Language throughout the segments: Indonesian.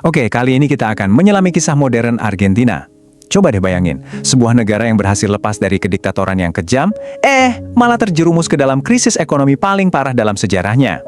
Oke, kali ini kita akan menyelami kisah modern Argentina. Coba deh bayangin, sebuah negara yang berhasil lepas dari kediktatoran yang kejam, malah terjerumus ke dalam krisis ekonomi paling parah dalam sejarahnya.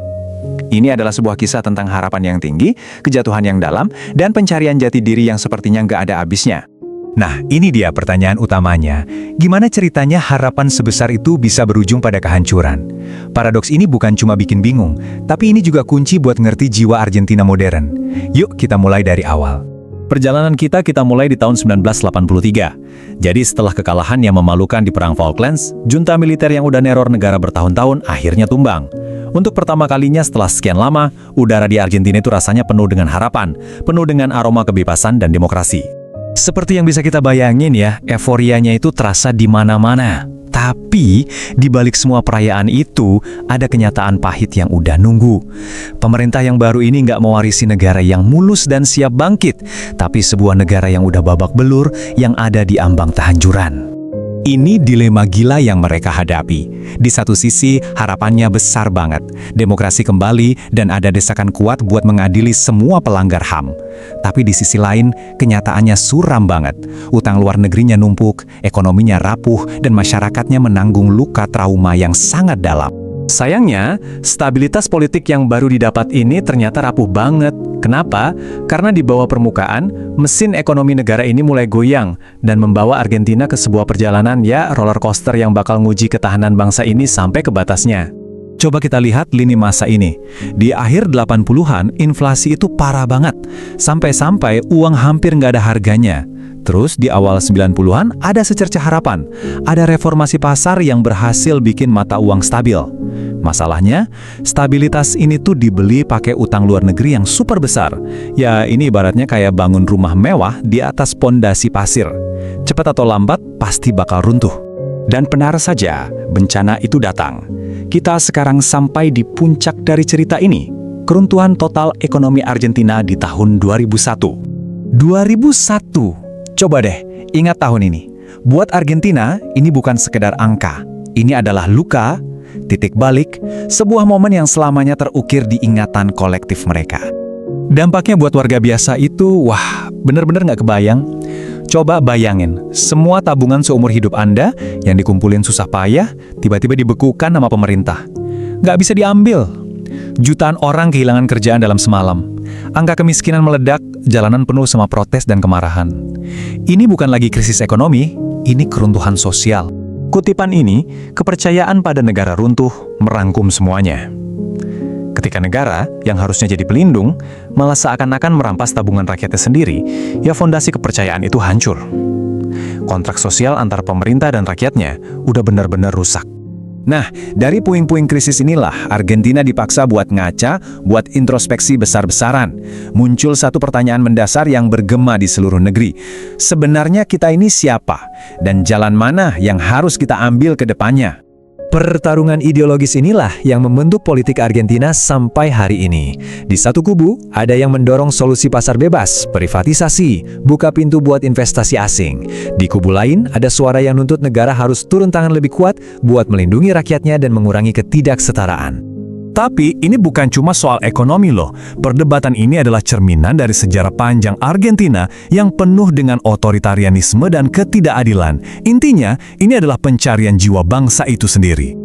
Ini adalah sebuah kisah tentang harapan yang tinggi, kejatuhan yang dalam, dan pencarian jati diri yang sepertinya nggak ada habisnya. Nah, ini dia pertanyaan utamanya. Gimana ceritanya harapan sebesar itu bisa berujung pada kehancuran? Paradoks ini bukan cuma bikin bingung, tapi ini juga kunci buat ngerti jiwa Argentina modern. Yuk kita mulai dari awal. Perjalanan kita mulai di tahun 1983. Jadi setelah kekalahan yang memalukan di Perang Falklands, junta militer yang udah neror negara bertahun-tahun akhirnya tumbang. Untuk pertama kalinya setelah sekian lama, udara di Argentina itu rasanya penuh dengan harapan, penuh dengan aroma kebebasan dan demokrasi. Seperti yang bisa kita bayangin ya, euforianya itu terasa di mana-mana. Tapi, di balik semua perayaan itu, ada kenyataan pahit yang udah nunggu. Pemerintah yang baru ini nggak mewarisi negara yang mulus dan siap bangkit, tapi sebuah negara yang udah babak belur, yang ada di ambang kehancuran. Ini dilema gila yang mereka hadapi. Di satu sisi, harapannya besar banget. Demokrasi kembali dan ada desakan kuat buat mengadili semua pelanggar HAM. Tapi di sisi lain, kenyataannya suram banget. Utang luar negerinya numpuk, ekonominya rapuh, dan masyarakatnya menanggung luka trauma yang sangat dalam. Sayangnya, stabilitas politik yang baru didapat ini ternyata rapuh banget. Kenapa? Karena di bawah permukaan, mesin ekonomi negara ini mulai goyang dan membawa Argentina ke sebuah perjalanan roller coaster yang bakal nguji ketahanan bangsa ini sampai ke batasnya. Coba kita lihat lini masa ini. Di akhir 80-an, inflasi itu parah banget. Sampai-sampai uang hampir nggak ada harganya. Terus di awal 90-an ada secercah harapan. Ada reformasi pasar yang berhasil bikin mata uang stabil. Masalahnya, stabilitas ini tuh dibeli pakai utang luar negeri yang super besar. Ya, ini ibaratnya kayak bangun rumah mewah di atas pondasi pasir. Cepat atau lambat, pasti bakal runtuh. Dan benar saja, bencana itu datang. Kita sekarang sampai di puncak dari cerita ini. Keruntuhan total ekonomi Argentina di tahun 2001. 2001. Coba deh, ingat tahun ini. Buat Argentina, ini bukan sekedar angka. Ini adalah luka, titik balik, sebuah momen yang selamanya terukir di ingatan kolektif mereka. Dampaknya buat warga biasa itu, bener-bener nggak kebayang. Coba bayangin, semua tabungan seumur hidup Anda yang dikumpulin susah payah, tiba-tiba dibekukan sama pemerintah. Nggak bisa diambil. Jutaan orang kehilangan kerjaan dalam semalam. Angka kemiskinan meledak, jalanan penuh sama protes dan kemarahan. Ini bukan lagi krisis ekonomi, ini keruntuhan sosial. Kutipan ini, kepercayaan pada negara runtuh merangkum semuanya. Ketika negara yang harusnya jadi pelindung, malah seakan-akan merampas tabungan rakyatnya sendiri, fondasi kepercayaan itu hancur. Kontrak sosial antara pemerintah dan rakyatnya udah benar-benar rusak. Nah, dari puing-puing krisis inilah Argentina dipaksa buat ngaca, buat introspeksi besar-besaran. Muncul satu pertanyaan mendasar yang bergema di seluruh negeri. Sebenarnya kita ini siapa? Dan jalan mana yang harus kita ambil ke depannya? Pertarungan ideologis inilah yang membentuk politik Argentina sampai hari ini. Di satu kubu, ada yang mendorong solusi pasar bebas, privatisasi, buka pintu buat investasi asing. Di kubu lain, ada suara yang nuntut negara harus turun tangan lebih kuat buat melindungi rakyatnya dan mengurangi ketidaksetaraan. Tapi ini bukan cuma soal ekonomi loh. Perdebatan ini adalah cerminan dari sejarah panjang Argentina yang penuh dengan otoritarianisme dan ketidakadilan. Intinya, ini adalah pencarian jiwa bangsa itu sendiri.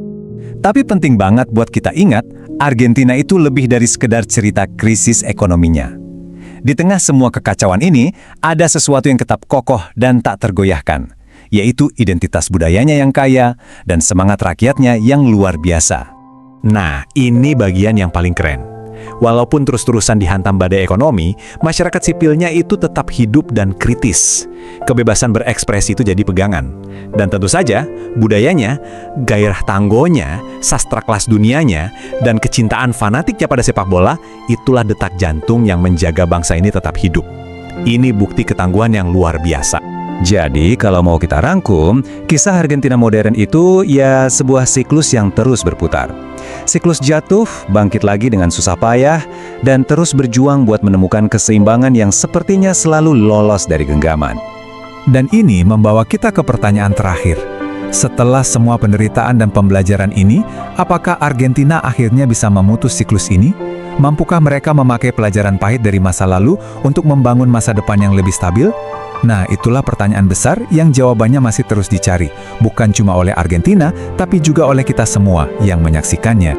Tapi penting banget buat kita ingat, Argentina itu lebih dari sekedar cerita krisis ekonominya. Di tengah semua kekacauan ini, ada sesuatu yang tetap kokoh dan tak tergoyahkan, yaitu identitas budayanya yang kaya dan semangat rakyatnya yang luar biasa. Nah, ini bagian yang paling keren. Walaupun terus-terusan dihantam badai ekonomi, masyarakat sipilnya itu tetap hidup dan kritis. Kebebasan berekspresi itu jadi pegangan. Dan tentu saja, budayanya, gairah tanggonya, sastra kelas dunianya, dan kecintaan fanatiknya pada sepak bola, itulah detak jantung yang menjaga bangsa ini tetap hidup. Ini bukti ketangguhan yang luar biasa. Jadi, kalau mau kita rangkum, kisah Argentina modern itu sebuah siklus yang terus berputar. Siklus jatuh, bangkit lagi dengan susah payah, dan terus berjuang buat menemukan keseimbangan yang sepertinya selalu lolos dari genggaman. Dan ini membawa kita ke pertanyaan terakhir. Setelah semua penderitaan dan pembelajaran ini, apakah Argentina akhirnya bisa memutus siklus ini? Mampukah mereka memakai pelajaran pahit dari masa lalu untuk membangun masa depan yang lebih stabil? Nah, itulah pertanyaan besar yang jawabannya masih terus dicari, bukan cuma oleh Argentina, tapi juga oleh kita semua yang menyaksikannya.